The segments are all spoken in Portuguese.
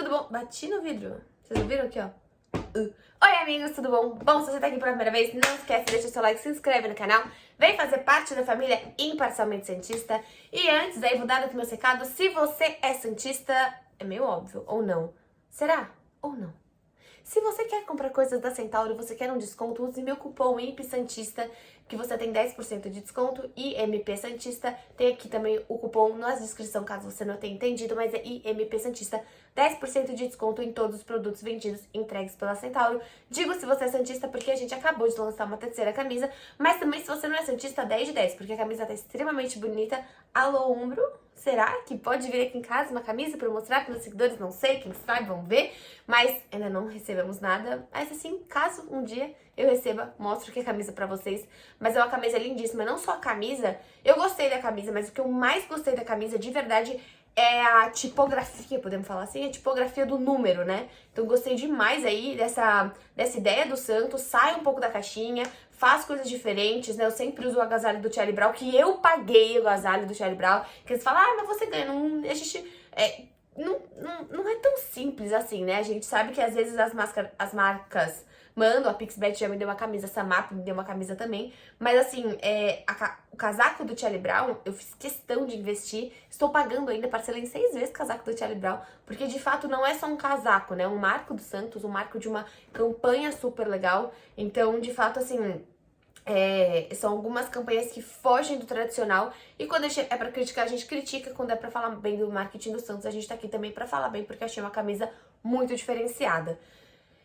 tudo bom? Bati no vidro. Vocês ouviram aqui, ó? Oi, amigos, tudo bom? Bom, se você tá aqui pela primeira vez, não esquece de deixar seu like, se inscreve no canal, vem fazer parte da família Imparcialmente Santista. E antes, aí vou dar aqui meus recados. Se você é santista, é meio óbvio, ou não? Será? Ou não? Se você quer comprar coisas da Centauro e você quer um desconto, use meu cupom IMPSantista, que você tem 10% de desconto, IMP Santista. Tem aqui também o cupom na descrição, caso você não tenha entendido, mas é IMP Santista. 10% de desconto em todos os produtos vendidos entregues pela Centauro. Digo se você é santista porque a gente acabou de lançar uma terceira camisa, mas também se você não é santista, 10 de 10, porque a camisa tá extremamente bonita. Alô, Umbro? Será que pode vir aqui em casa uma camisa para eu mostrar para meus seguidores? Não sei, quem sabe, vamos ver. Mas ainda não recebemos nada. Mas assim, caso um dia eu receba, mostro que é camisa para vocês. Mas é uma camisa lindíssima, não só a camisa. Eu gostei da camisa, mas o que eu mais gostei da camisa, de verdade, é a tipografia, podemos falar assim, a tipografia do número, né? Então gostei demais aí dessa ideia do Santos, sai um pouco da caixinha, faz coisas diferentes, né? Eu sempre uso o agasalho do Charlie Brown, que eu paguei o agasalho do Charlie Brown, que eles falam, mas você ganha, a gente... não é tão simples assim, né? A gente sabe que às vezes as marcas mandam, a Pixbet já me deu uma camisa, a Samap me deu uma camisa também, mas assim, o casaco do Charlie Brown, eu fiz questão de investir, estou pagando ainda, parcelei em 6 vezes o casaco do Charlie Brown, porque de fato não é só um casaco, né? Um marco do Santos, um marco de uma campanha super legal, então de fato assim... são algumas campanhas que fogem do tradicional, e quando é pra criticar, a gente critica, quando é pra falar bem do marketing do Santos, a gente tá aqui também pra falar bem, porque achei uma camisa muito diferenciada.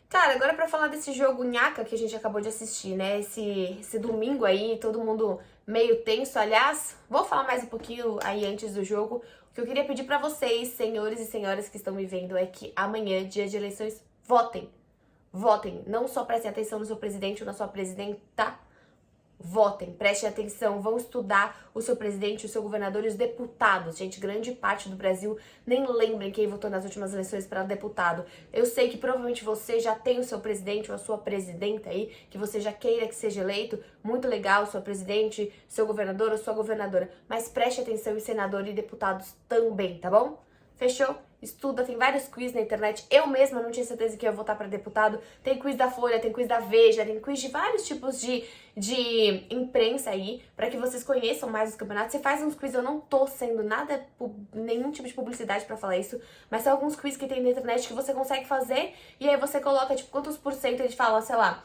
Cara, agora pra falar desse jogo nhaca que a gente acabou de assistir, né, esse domingo aí, todo mundo meio tenso, aliás, vou falar mais um pouquinho aí antes do jogo. O que eu queria pedir pra vocês, senhores e senhoras que estão me vendo, é que amanhã, dia de eleições, votem. Votem, não só prestem atenção no seu presidente ou na sua presidenta, votem, prestem atenção, vão estudar o seu presidente, o seu governador e os deputados. Gente, grande parte do Brasil nem lembrem quem votou nas últimas eleições para deputado. Eu sei que provavelmente você já tem o seu presidente ou a sua presidenta aí, que você já queira que seja eleito. Muito legal, seu presidente, seu governador ou sua governadora. Mas preste atenção em senador e deputados também, tá bom? Fechou? Estuda, tem vários quiz na internet. Eu mesma não tinha certeza que eu ia votar para deputado. Tem quiz da Folha, tem quiz da Veja, tem quiz de vários tipos de imprensa aí, para que vocês conheçam mais os campeonatos. Você faz uns quiz, eu não tô sendo nada, nenhum tipo de publicidade para falar isso, mas são alguns quiz que tem na internet que você consegue fazer, e aí você coloca, tipo, quantos por cento ele fala, sei lá,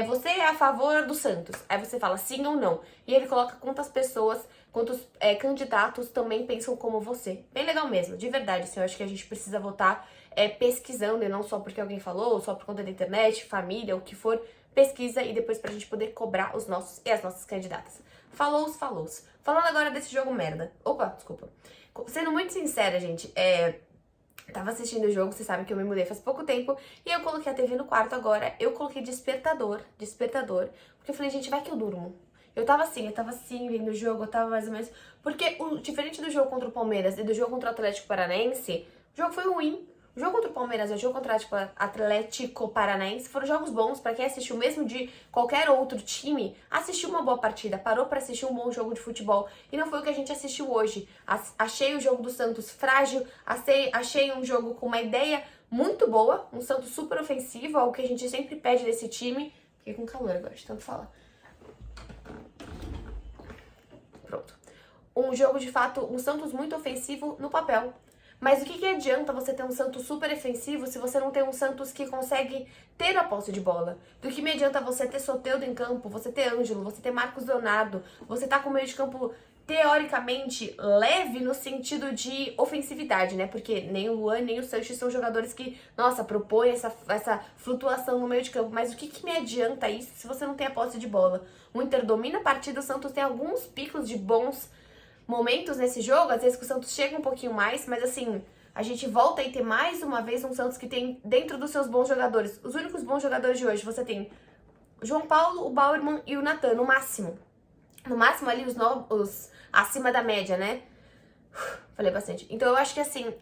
você é a favor do Santos? Aí você fala sim ou não. E ele coloca quantas pessoas, quantos candidatos também pensam como você. Bem legal mesmo, de verdade, assim, eu acho que a gente precisa votar pesquisando, e não só porque alguém falou, ou só por conta da internet, família, o que for, pesquisa e depois pra gente poder cobrar os nossos e as nossas candidatas. Falou. Falando agora desse jogo merda. Opa, desculpa. Sendo muito sincera, gente, tava assistindo o jogo, vocês sabem que eu me mudei faz pouco tempo, e eu coloquei a TV no quarto agora, eu coloquei despertador, porque eu falei, gente, vai que eu durmo. Eu tava assim, vendo o jogo, eu tava mais ou menos... Porque, diferente do jogo contra o Palmeiras e do jogo contra o Atlético Paranaense, o jogo foi ruim. O jogo contra o Palmeiras e o jogo contra o Atlético Paranaense foram jogos bons. Pra quem assistiu mesmo de qualquer outro time, assistiu uma boa partida, parou pra assistir um bom jogo de futebol. E não foi o que a gente assistiu hoje. Achei o jogo do Santos frágil, achei um jogo com uma ideia muito boa, um Santos super ofensivo, algo que a gente sempre pede desse time. Fiquei com calor agora, de tanto falar. Pronto. Um jogo, de fato, um Santos muito ofensivo no papel. Mas o que adianta você ter um Santos super ofensivo se você não tem um Santos que consegue ter a posse de bola? Do que me adianta você ter Soteldo em campo, você ter Ângelo, você ter Marcos Leonardo, você tá com o meio de campo teoricamente leve no sentido de ofensividade, né? Porque nem o Luan nem o Sanches são jogadores que, nossa, propõem essa flutuação no meio de campo. Mas o que me adianta isso se você não tem a posse de bola? O Inter domina a partida, o Santos tem alguns picos de bons momentos nesse jogo, às vezes que o Santos chega um pouquinho mais, mas assim, a gente volta a ter mais uma vez um Santos que tem dentro dos seus bons jogadores, os únicos bons jogadores de hoje, você tem o João Paulo, o Bauerman e o Natan, no máximo. No máximo ali os acima da média, né? Falei bastante. Então eu acho que assim,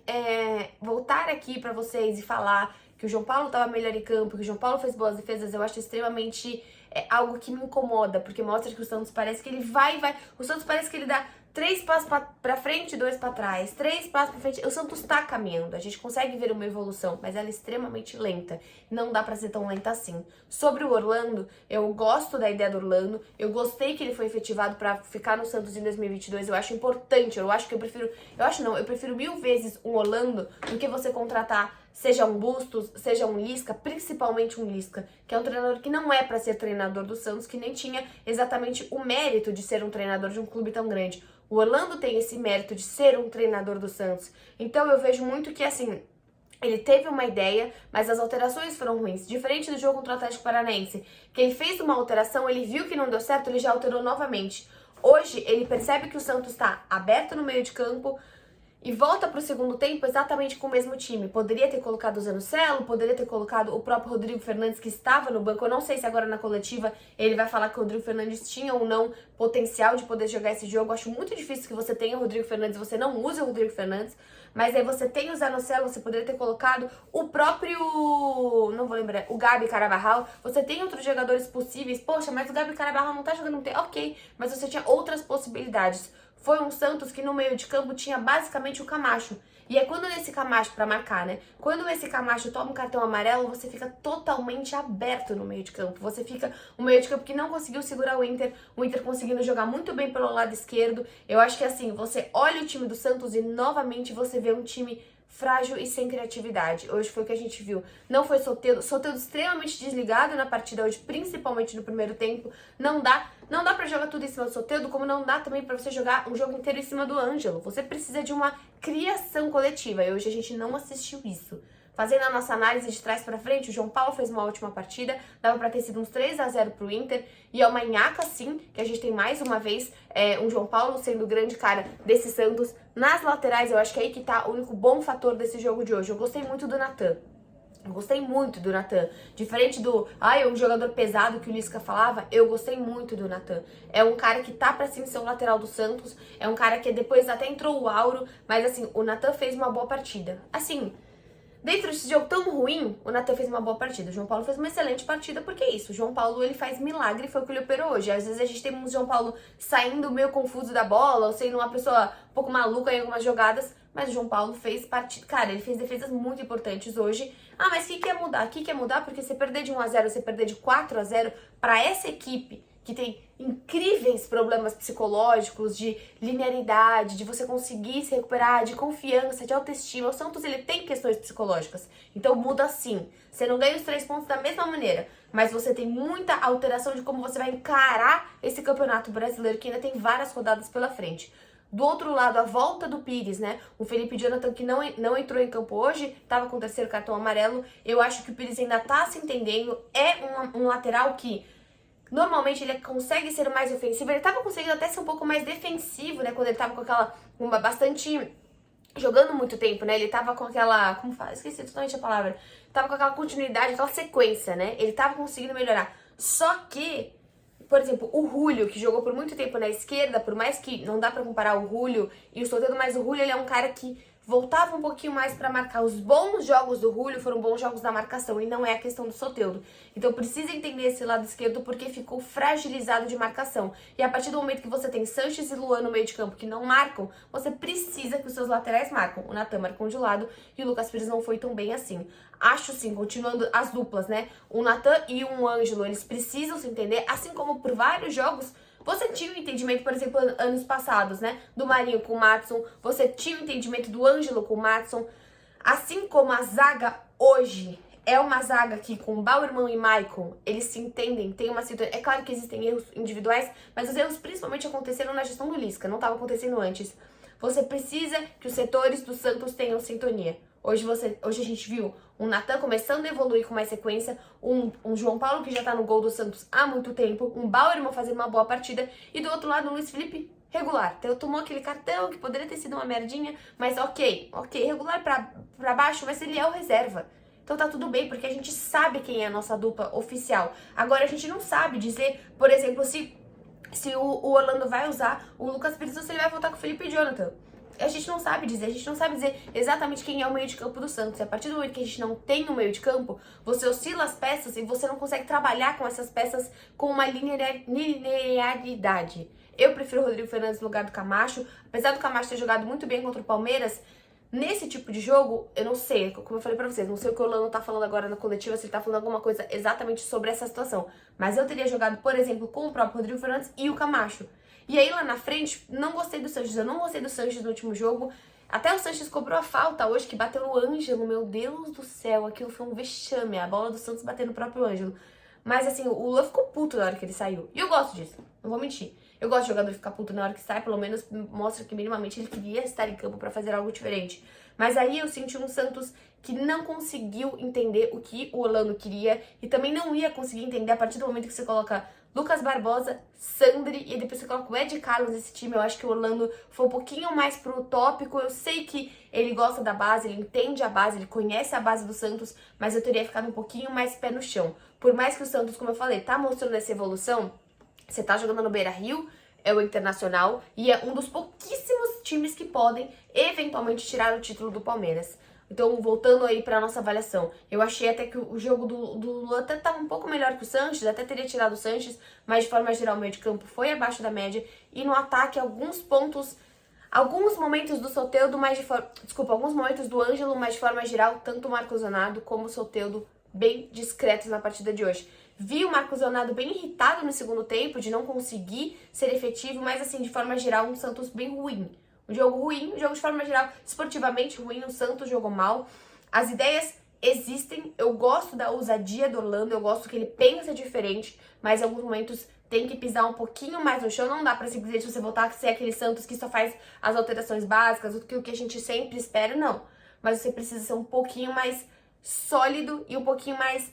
voltar aqui pra vocês e falar que o João Paulo tava melhor em campo, que o João Paulo fez boas defesas, eu acho extremamente algo que me incomoda, porque mostra que o Santos parece que ele vai. O Santos parece que ele dá 3 passos pra frente, 2 pra trás, 3 passos pra frente. O Santos tá caminhando, a gente consegue ver uma evolução, mas ela é extremamente lenta. Não dá pra ser tão lenta assim. Sobre o Orlando, eu gosto da ideia do Orlando, eu gostei que ele foi efetivado pra ficar no Santos em 2022, eu acho importante, eu prefiro 1000 vezes um Orlando do que você contratar seja um Bustos, seja um Lisca, principalmente um Lisca, que é um treinador que não é pra ser treinador do Santos, que nem tinha exatamente o mérito de ser um treinador de um clube tão grande. O Orlando tem esse mérito de ser um treinador do Santos. Então eu vejo muito que, assim, ele teve uma ideia, mas as alterações foram ruins. Diferente do jogo contra o Atlético Paranaense, que ele fez uma alteração, ele viu que não deu certo, ele já alterou novamente. Hoje, ele percebe que o Santos está aberto no meio de campo, e volta pro segundo tempo exatamente com o mesmo time. Poderia ter colocado o Zanocelo, poderia ter colocado o próprio Rodrigo Fernandes, que estava no banco. Eu não sei se agora na coletiva ele vai falar que o Rodrigo Fernandes tinha ou não potencial de poder jogar esse jogo. Eu acho muito difícil que você tenha o Rodrigo Fernandes e você não use o Rodrigo Fernandes. Mas aí você tem o Zanocelo, você poderia ter colocado o próprio... não vou lembrar, o Gabi Carabarral. Você tem outros jogadores possíveis. Poxa, mas o Gabi Carabarral não tá jogando um tempo. Ok, mas você tinha outras possibilidades. Foi um Santos que no meio de campo tinha basicamente o Camacho. E é quando esse Camacho, pra marcar, né? Quando esse Camacho toma um cartão amarelo, você fica totalmente aberto no meio de campo. Você fica um meio de campo que não conseguiu segurar o Inter conseguindo jogar muito bem pelo lado esquerdo. Eu acho que assim, você olha o time do Santos e novamente você vê um time frágil e sem criatividade. Hoje foi o que a gente viu. Não foi Soteldo extremamente desligado na partida hoje, principalmente no primeiro tempo. Não dá pra jogar tudo em cima do Soteldo, como não dá também pra você jogar um jogo inteiro em cima do Ângelo. Você precisa de uma criação coletiva e hoje a gente não assistiu isso. Fazendo a nossa análise de trás pra frente, o João Paulo fez uma ótima partida, dava pra ter sido uns 3-0 pro Inter, e é uma nhaca sim, que a gente tem mais uma vez um João Paulo sendo o grande cara desse Santos. Nas laterais, eu acho que é aí que tá o único bom fator desse jogo de hoje. Eu gostei muito do Natan. Eu gostei muito do Natan. Diferente do, um jogador pesado que o Lisca falava, eu gostei muito do Natan. É um cara que tá pra sim ser o lateral do Santos, é um cara que depois até entrou o Auro, mas assim, o Natan fez uma boa partida. Assim, dentro desse jogo tão ruim, o Natan fez uma boa partida. O João Paulo fez uma excelente partida, porque é isso. O João Paulo, ele faz milagre, foi o que ele operou hoje. Às vezes a gente tem um João Paulo saindo meio confuso da bola, ou sendo uma pessoa um pouco maluca em algumas jogadas, mas o João Paulo fez partida. Cara, ele fez defesas muito importantes hoje. Mas o que quer mudar? O que quer mudar? Porque você perder de 1-0, você perder de 4-0 para essa equipe que tem incríveis problemas psicológicos, de linearidade, de você conseguir se recuperar, de confiança, de autoestima. O Santos, ele tem questões psicológicas. Então muda sim. Você não ganha os 3 pontos da mesma maneira, mas você tem muita alteração de como você vai encarar esse campeonato brasileiro, que ainda tem várias rodadas pela frente. Do outro lado, a volta do Pires, né? O Felipe Jonathan, que não entrou em campo hoje, tava com o 3º cartão amarelo. Eu acho que o Pires ainda tá se entendendo. É um lateral que normalmente ele consegue ser mais ofensivo. Ele tava conseguindo até ser um pouco mais defensivo, né? Quando ele tava com bastante... jogando muito tempo, né? Ele tava com aquela... como fala? Esqueci totalmente a palavra. Tava com aquela continuidade, aquela sequência, né? Ele tava conseguindo melhorar. Só que... por exemplo, o Julio, que jogou por muito tempo na esquerda, por mais que não dá pra comparar o Julio e o Soteldo, mas o Julio, ele é um cara que voltava um pouquinho mais pra marcar. Os bons jogos do Julio foram bons jogos da marcação e não é a questão do Soteldo. Então precisa entender esse lado esquerdo porque ficou fragilizado de marcação. E a partir do momento que você tem Sanches e Luan no meio de campo que não marcam, você precisa que os seus laterais marcam. O Natan marcou de lado e o Lucas Pires não foi tão bem assim. Acho sim, continuando as duplas, né? O Natan e o Ângelo, eles precisam se entender, assim como por vários jogos você tinha o entendimento, por exemplo, anos passados, né? Do Marinho com o Maddson, você tinha o entendimento do Ângelo com o Maddson. Assim como a zaga hoje é uma zaga que com o Bauerman e Maicon, eles se entendem, tem uma situação... É claro que existem erros individuais, mas os erros principalmente aconteceram na gestão do Lisca, não estava acontecendo antes. Você precisa que os setores do Santos tenham sintonia. Hoje a gente viu um Natan começando a evoluir com mais sequência, um João Paulo que já tá no gol do Santos há muito tempo, um Bauerman fazendo uma boa partida, e do outro lado o Luiz Felipe regular. Tomou aquele cartão que poderia ter sido uma merdinha, mas ok, regular pra baixo, mas ele é o reserva. Então tá tudo bem, porque a gente sabe quem é a nossa dupla oficial. Agora a gente não sabe dizer, por exemplo, se o Orlando vai usar o Lucas Pires ou se ele vai voltar com o Felipe Jonathan. A gente não sabe dizer exatamente quem é o meio de campo do Santos. E a partir do momento que a gente não tem um meio de campo, você oscila as peças e você não consegue trabalhar com essas peças com uma linearidade. Eu prefiro o Rodrigo Fernandes no lugar do Camacho. Apesar do Camacho ter jogado muito bem contra o Palmeiras, nesse tipo de jogo, eu não sei, como eu falei pra vocês, não sei o que o Orlando tá falando agora na coletiva, se ele tá falando alguma coisa exatamente sobre essa situação. Mas eu teria jogado, por exemplo, com o próprio Rodrigo Fernandes e o Camacho. E aí lá na frente, não gostei do Sanches, eu não gostei do Sanches no último jogo. Até o Sanches cobrou a falta hoje, que bateu no Ângelo, meu Deus do céu, aquilo foi um vexame, a bola do Santos bateu no próprio Ângelo. Mas assim, o Lula ficou puto na hora que ele saiu. E eu gosto disso, não vou mentir. Eu gosto de jogador ficar puto na hora que sai, pelo menos mostra que minimamente ele queria estar em campo pra fazer algo diferente. Mas aí eu senti um Santos que não conseguiu entender o que o Orlando queria e também não ia conseguir entender a partir do momento que você coloca Lucas Barbosa, Sandri e depois você coloca o Ed Carlos nesse time. Eu acho que o Orlando foi um pouquinho mais pro tópico. Eu sei que ele gosta da base, ele entende a base, ele conhece a base do Santos, mas eu teria ficado um pouquinho mais pé no chão. Por mais que o Santos, como eu falei, tá mostrando essa evolução, você tá jogando no Beira-Rio, é o Internacional e é um dos pouquíssimos times que podem eventualmente tirar o título do Palmeiras. Então, voltando aí pra nossa avaliação, eu achei até que o jogo do Lula até tava um pouco melhor que o Sanches, até teria tirado o Sanches, mas de forma geral o meio de campo foi abaixo da média. E no ataque, alguns momentos do Soteldo, alguns momentos do Ângelo, mas de forma geral, tanto o Marcos Leonardo como o Soteldo bem discretos na partida de hoje. Vi o Marcos Leonardo bem irritado no segundo tempo, de não conseguir ser efetivo, mas assim, de forma geral, um Santos bem ruim. Um jogo ruim, um jogo de forma geral, esportivamente ruim, o Santos jogou mal. As ideias existem, eu gosto da ousadia do Orlando, eu gosto que ele pensa diferente, mas em alguns momentos tem que pisar um pouquinho mais no chão, não dá pra simplesmente você voltar a ser aquele Santos que só faz as alterações básicas, o que a gente sempre espera, não. Mas você precisa ser um pouquinho mais sólido e um pouquinho mais,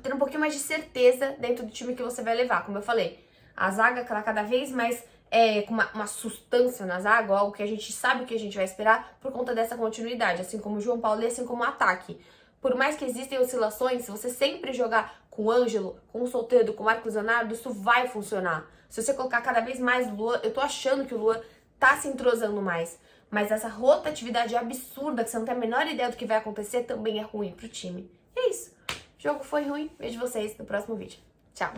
ter um pouquinho mais de certeza dentro do time que você vai levar, como eu falei. A zaga cada vez mais com uma sustância na zaga, algo que a gente sabe o que a gente vai esperar por conta dessa continuidade, assim como o João Paulo e assim como o ataque. Por mais que existem oscilações, se você sempre jogar com o Ângelo, com o Soteldo, com o Marcos Leonardo, isso vai funcionar. Se você colocar cada vez mais o Lua, eu tô achando que o Lua tá se entrosando mais. Mas essa rotatividade absurda, que você não tem a menor ideia do que vai acontecer, também é ruim pro time. E é isso. O jogo foi ruim. Vejo vocês no próximo vídeo. Tchau!